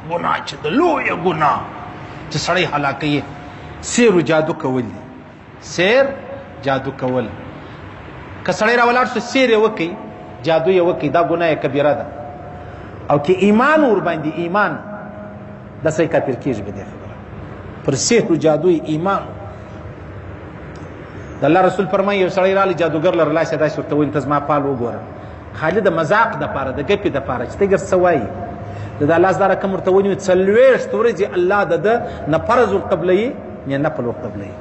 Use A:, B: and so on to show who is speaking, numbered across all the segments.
A: ګناه چې د لویه ګناه چې سړی هلاکوي سیر و جادو کول دي. سیر جادو کول که سړی راولاړ شو سیر یې وکړي جادو یې وکړي دا ګناه کبیره ده. او که ایمان ور باندې ایمان دا سړی کافر کېږي په دې خبره پر سحر و جادو ایمان. د الله رسول فرمایي یو سړی رالی جادوګر لره لاس یې داسې ورته وایي ته زما پال وګوره خالي د مذاق دپاره د ګپې دپاره چې ته ګر څه وایي د دا لاس دا رقم ورته ونیو 40 ورځې الله د ده نه فرض ورقبلوي یا نفل ورقبلوي.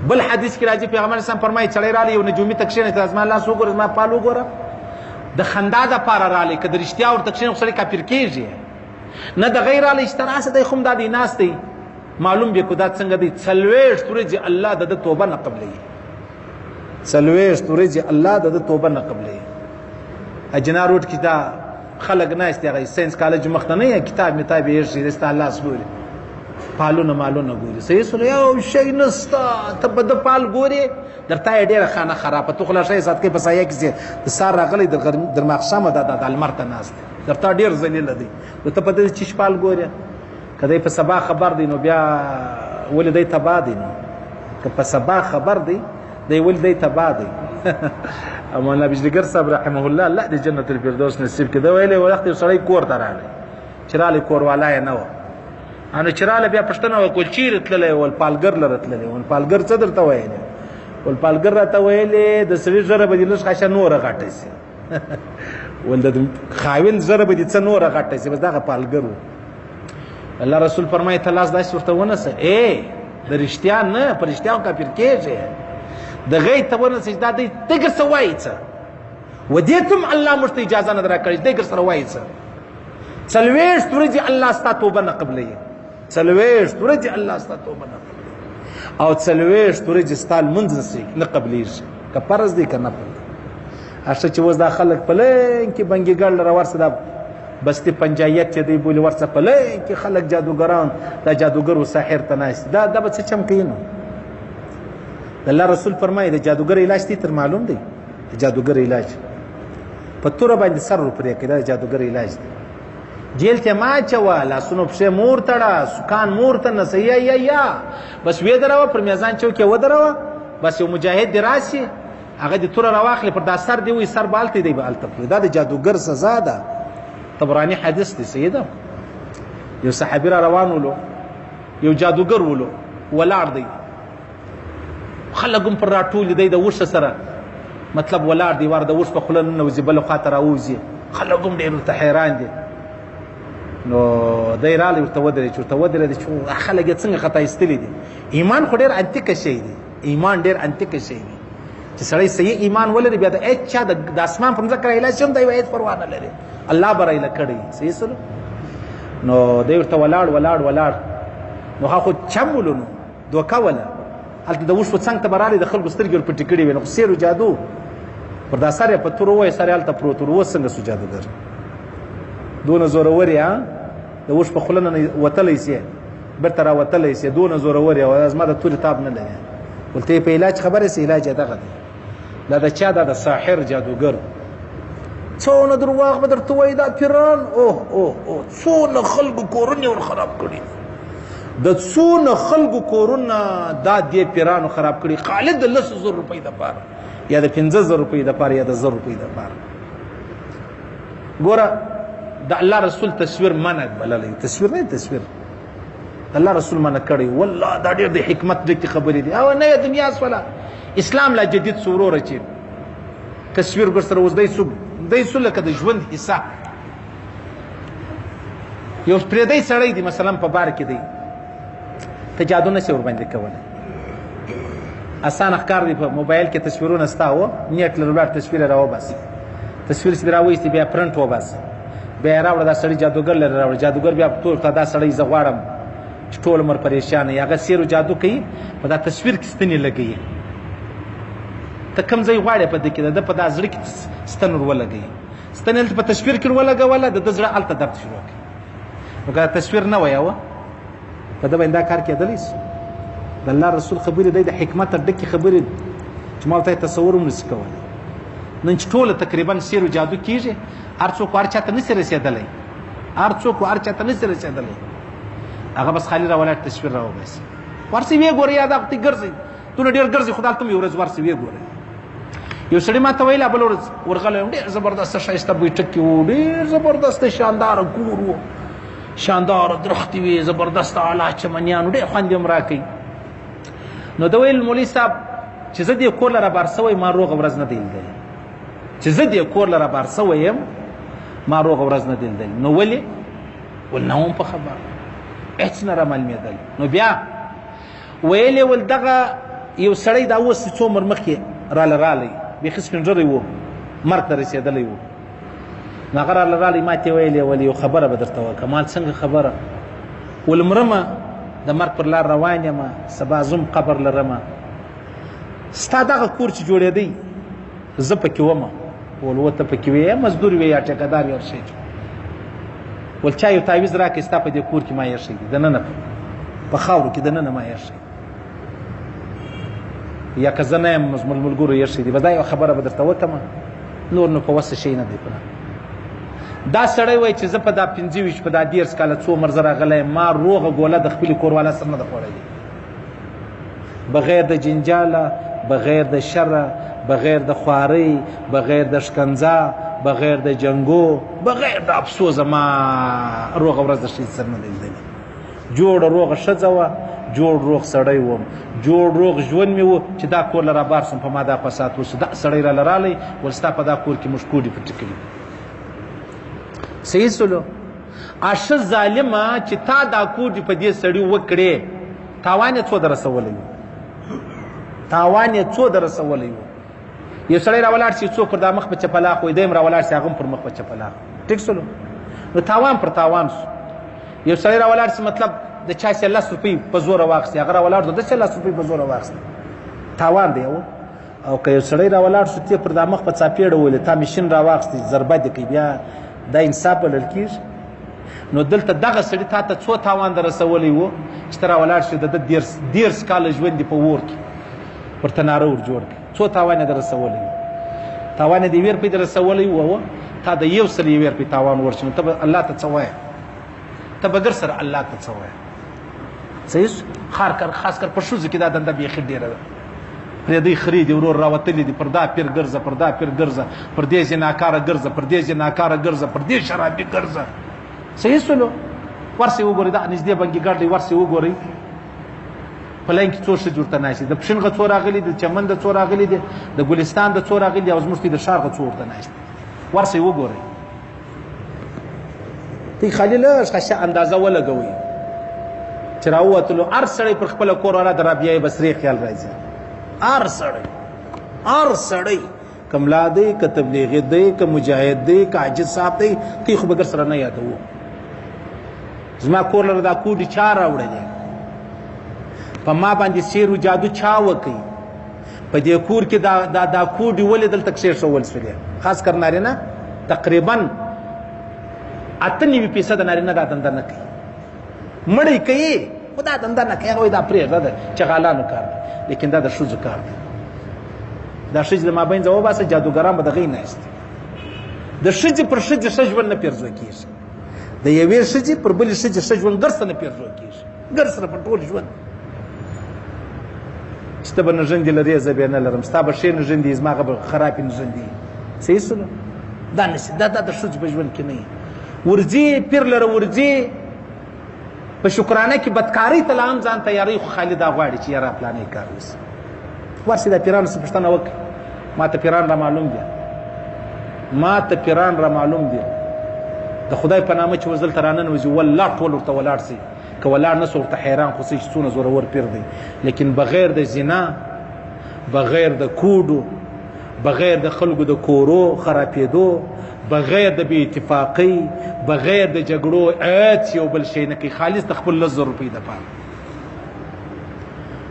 A: بل حدیث کې راځي پیغمبر اسلام فرمایي سړی رالی یو نجومي ته کښېني ته زما لاس وګوره زما پال وګوره د خندا دپاره رالی که د رښتیا ورته کښېني خو سړی کافر کېږي نه د غیر رالی چې ته راسه دی خو هم دا دی ناست دی معلوم بیا کو دا څنګه دی 40 ورځې الله د ده توبه نه قبلوي 40 ورځې الله د ده توبه نه قبلوي. اجنا روډ کې دا خلک ناست دي هغه ساینس کالج مخ ته نه یې کتاب متاب یې شي دسته الله سګوري پالونه مالونه ګوري صحیح سره یو شی نستا ته بده پال ګوري درته ډیره خانه خرابه تو خلا شي سات کې په سایه کې د سار راغلي در مخشمه د المرته ناست درته ډیر ذلیل دی ته په دې چش پال ګوري کله په سبا خبر دی نو بیا ولدی تبا دی نو که په سبا خبر دی دی ولدی تبا دی. مولانا بجلیګر صاحب رحمه الله الله د جنت الفردوس نصیب کړي دا ویلې وخت سړی کور ته راغلی چراله کور والا یې نه و انو چراله بیا پښتنه وکول چیر تللی ول پالګر لره تللی ول پالګر څه درته ویلې ول پالګر راته ویلې د سړي زره بدیلش خاصه نور غټه سي ول د خاوین زره بدی څه نور غټه سي بس دا پالګر الله رسول فرمایي تلاش داس ورته ونسه د رښتیا نه پر رښتیا کافر کېږي د غي ته ونه سجدا دی دګر څه وایي څه ودیتم الله مشته اجازه نه درکړي دګر سره وایي څه 40 ورځې الله ستا توبه نه قبلوي 40 ورځې الله ستا توبه نه قبلوي او 40 ورځې ستا لمونځ نه قبلېږي که فرض دی که نفل دی. هسته چې اوس دا خلک په لین کې بنګېګړ لره ورسه دا بستي پنجایت چې دی بولي ورسه په لین کې خلک جادوګران دا جادوګر و ساحر ته ناست دا به څه چم کوي نو الله رسول فرمایي د جادوګر علاج دي تر معلوم دی د جادوګر علاج په توره باندې سر پرې کړي دا جادوګر علاج دی. جیل ته ما چوا لاسونو پښې مور تړه سکان مور ته نسیا یا بس وې دراوه پر میزان چوکې و دراوه بس یو مجاهد دی راشي هغه د توره راواخلي پر دا سر دی وي سر بالته دی بالته دا د جادوګر سزا ده. طبراني حدیث دی سیده یو صحابي را روان ولو یو جادوګر ولو ولاړ دی خلګم پر راټول دی د وښه سره مطلب ولاړ دی ور د وښ په خلن نو زبل خاطر اوزي خلګم ډیر ته حیران دي نو دایراله ورته ودرې چې ورته ودرې چې خلګ څنګه خطا استلی دي. ایمان خو ډیر انتیک شی دی ایمان ډیر انتیک شی دی چې سړی صحیح ایمان ولري بیا د اچا د اسمان پر ذکر علاج هم دی وایي پروا نه لري الله برایله کړی صحیح سره نو دی ورته ولاړ نو خو چمولو نو دوکا ولا هلته د وښ په څنګ ته برالی د خلکو سترګې ور پټې کړې وې نو سیر جادو پر دا سر په تور وای سره هلته پروت ور څنګه سو جادوګر دونه زوروري ها د وښ په خلنه وتلی سي برته را وتلی سي دونه زوروري او ازما د تور تاب نه لري ولته په علاج خبره سي علاج دغه دی دا د چا د ساحر جادوګر څونه درواغ به درته وای دا پیران اوه څونه خلکو کورونه ور خراب کړي د څونه خلکو کورونه دا دې پیرانو خراب کړي خالد 100 روپۍ د پاره یا د 15000 روپۍ د پاره یا د 1000 روپۍ د پاره. ګوره د الله رسول تصویر منع بللې تصویر نه تصویر الله رسول منع کړی والله دا ډېر د حکمت د خبرې دي او نه دنیا سولا اسلام لا جدید سورو رچي تصویر ګر سره وځي سو لکه د ژوند حصہ یو پردی سړی دی مثلا په بار کې دی ته جادو نه ور باندې کوله اسان ښکار دی په موبایل کې تصویرونه ستاو نیټ لرلار تصویر راو بس تصویر چې راوېستي بیا پرنټ و بس بیا راوړه دا سړی جادوګر لري راوړه جادوګر بیا ټول ته دا سړی زغواړم چې ټول عمر پریشان یا هغه سیرو جادو کوي په دا تصویر کې ستنې لګي ته کوم ځای غواړې په دې کې د په دا زړه کې ستنور ولګي ستنې په تصویر کې ولګوله د زړه الته درد شروع کوي نو دا تصویر نه وایو په دا باندې دا کار کېدلی شي د الله رسول خبرې د حکمت ډکې خبرې چې ما ته تصور هم نشي کولی نن چې ټوله تقریبا سیر او جادو کیږي هر څوک هر چاته نشي رسېدلی هر څوک هر چاته نشي رسېدلی هغه بس خالي راولاړ تصویر راوباسي ورسې ویې ګورې یا دا ته ګرځئ دونه ډېر ګرځئ خو دلته مې یو ورځ ورسې ویې ګورئ یو سړي ما ته ویل بله ورځ ورغلی وم ډېر زبردسته ښایسته بیټکې وو ډېر زبردسته شانداره کور وو شانداره درختې وې زبردسته اعلی چمنیان ډېر خوند یې هم راکوي نو ده ویل مولوي صاحب چې زه دې کور له رابار سوی ما روغه ورځ نه دی لیدلې چې زه دې کور له رابار سوی یم ما روغه ورځ نه دی لیدلې نو ولې ول نه وم په خبر هېڅ نه رامعلومېدل نو بیا ویلې ول دغه یو سړی دا اوس څو عمر مخکې رالی بیخي سپین ږیری و مرګ ته رسېدلی و نو هغه رالی ما ته ویلې ول یو خبره به درته وکړم مال څنګه خبره ول مرمه د مرګ پر لار روان یم سبا زم قبر لرمه ستا دغه کور چې جوړېدی زه پکې ومه ول و ته پکې وې مزدور وې یا ټیکهدار یا هر شی ول چا یو تعویض راکړې ستا په دې کور کې ما ایښی دی دننه په خاورو کې دننه ما ایښی یا که زه نه یم زموږ ملګرو ایښی دی به دا یوه خبره به درته وکړمه نور نو په وسه شی نه دی کنه دا سړی وایي چې زه په دا 25 په دا 10 کاله څو عمر زه راغلی ما روغه ګوله د خپلې کوروالا سره نه ده خوړلې بغیر د جنجاله بغیر د شره بغیر د خوارۍ بغیر د شکنځا بغیر د جنګو بغیر د افسوسه ما روغه ورځ د ښځې سره نه ده لیدلې جوړه روغه ښځه وه جوړ روغ سړی وم جوړ روغ ژوند مې و چې دا کور له رابار سم په ما دا فساد وشو دا سړی راله رالی ول ستا په دا کور کې موږ کوډې پټې کړي صحیح سلو اشه ظالمه چې تا دا کوډې په دې سړي وکړې تاوان یې څو در رسولی و تاوان یې څو در رسولی و یو سړی راولاړ شي څوک پر دا مخ په چپلاخ وي دی هم راولاړ شي هغه هم پر مخ په چپلاخ ټیک سلو نو تاوان پر تاوان شو یو سړی راولاړ شي مطلب د چا چې 10 روپۍ په زوره واخیستې هغه راولاړ د 10 روپۍ په زوره واخیستې تاوان دی او که یو سړی راولاړ شو ته پر دا مخ په څاپېړه ولې تا مشین راواخیستې ضربه دې کوي بیا دا انصاف بلل کېږي نو دلته دغه سړي تا ته څو تاوان در رسولی و چې ته راولاړ شي د ده 10 کاله ژوند دې په اور کې ورته ناره ور جوړ کړي څو تاوان یې در رسولی و تاوان یې د 1 روپۍ در رسولی و تا د 100 روپۍ تاوان ورشي نو ته به الله ته څه وایې ته به ګر سره الله ته څه وایې صحیح خاص کر په ښځو کې دا دنده بیخي ډېره ده پرېدی خري دي ورور راوتلي دي پر دا پیر ګرځه پر دا پیر ګرځه پر دې زناکاره ګرځه پر دې زناکاره ګرځه پر دې شرابي ګرځه صحیح سلو ورسې وګورئ دا نږدې بنګېګر دی ورسې وګورئ په لاین کې څو ښځې ورته ناستې د پښنغه څو راغلي دي د چمن د څو راغلي دي د ګلستان د څو راغلي دي او زموږ د ښارغه څو ورته ناستې ورسې وګورئ ته خالي لږ ښه اندازه ولګوئ چې راووتلو هر سړی پر خپله کوروالا د رابعې بصري خیال راځي هر سړی که ملا دی که تبلیغي دی که مجاهد دی که عاجز صاحب دی تی خو به در سره نه یادوو زما کور لره دا کوډې چا راوړلې په ما باندې سیر و جادو چا وکړي په دې کور کې دا کوډې ولې دلته کښېښول سولې خاص کر نارینه تقریبا 98% نارینه دا دنده نه کوي مړی کوي خو دا دنده نه کوي هغه وایي دا پرېږده ده چغالانو کار دی لیکن دا د ښځو کار دی دا ښځې د مابین ځه وباسه جادوګران به د هغې ناست دي د ښځې پر ښځې ښه ژوند نه پیرزو کېږي د یوې ښځې پر بلې ښځې ښه ژوند ګر سره نه پیرزو کېږي ګر سره په ټول ژوند چې ته به نژندې لرې زه بې نه لرم ستا به ښې نژندې زما هغه به خرابې نژندې صحیح سولو دا نشي دا د ښځو په ژوند کې نه وي ورځې پیر لره ورځې په شکرانه کې بدکارۍ ته لا هم ځان تیاری خو خالي دا غواړي چې یاره پلانې کار وسي ورسې د پیرانو څه پوښتنه وکړي ما ته پیران را معلوم دي د خدای په نامه چې وزل ته راننوځي والله ټول ورته ولاړ سي که ولاړ نه سو ورته حیران خو سي چې څونه زورور پیر دی لیکن بغیر د زنا بغیر د کوډو بغیر د خلکو د کورو خرابېدو بغیر د بې اتفاقۍ بغیر د جګړو هېڅ یو بل شی نه کوي خالص د خپل 100 روپۍ دپاره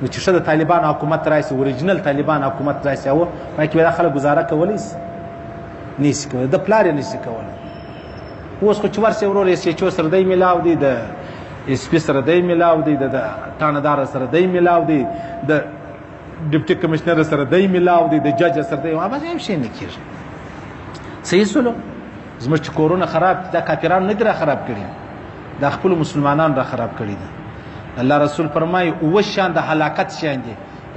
A: نو چې ښه د طالبانو حکومت راشي اوریجنل طالبان حکومت راشي او پای کې به دا خلک ګزاره کولی شي نشي کولی د پلار یې نشي کولی اوس خو چې ورسې ورور یې SHO سره دی میلاو دی د SP سره دی میلاو دی د تانهدار سره دی میلاو دی د ډیپټي کمشنر سره دی میلاو دی د جج سره دی بس هیڅ شی نه کېږي صحیح سلو زموږ چې کورونه خراب دي دا کافرانو نه دي را خراب کړي دا خپلو مسلمانانو را خراب کړي دي. الله رسول فرمایي اووه شیان د هلاکت شیان دي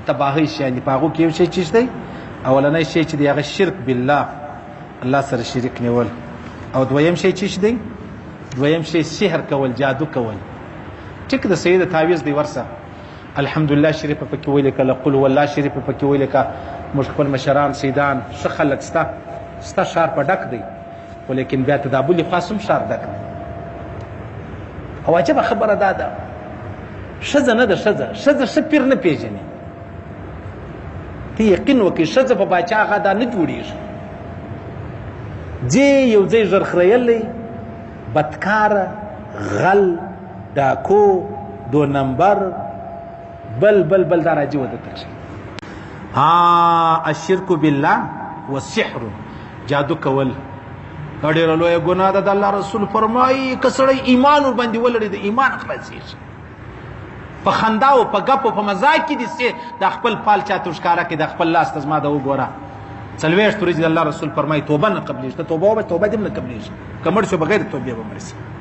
A: تباهۍ شیان دي په هغو کې یو شی چې دی اولنی شی چې دی هغه شرک بالله الله سره شریک نیول او دویم شی چې دی دویم شی سحر کول جادو کول ټیک د سید تعویض دی ورسه الحمدلله شریف پکې ویل کله قل والله شریف پکې ویل کا موږ خپل مشران سیدان څه خلک ستا شار په ډک دی ولیکن بیا تدابل خاصم شار ډک دی او عجبه خبره ده ښځه نه ده ښځه ښه پیر نه پیژني ته یقین وکړي ښځه په باچا هغه دا نه جوړېږي ځې یو ځای ژر خریلی بدکاره غل ډاکو دو نمبر بل دا راځي ودته الشرک بالله والسحر جادو کول دا ډېره لویه ګناه ده د الله رسول فرمایي که سړی ایمان ورباندې ولري د ایمان خلاصېږي په خندا او په ګپ او په مزاح کې دې د خپل پال چاته ښکاره کړي د خپل لاس ته زما د وګوره 40 ورځې د الله رسول فرمایي توبه نه قبلېږي ته توبه دې نه قبلېږي که مړ شو بغیر توبې به مړ شي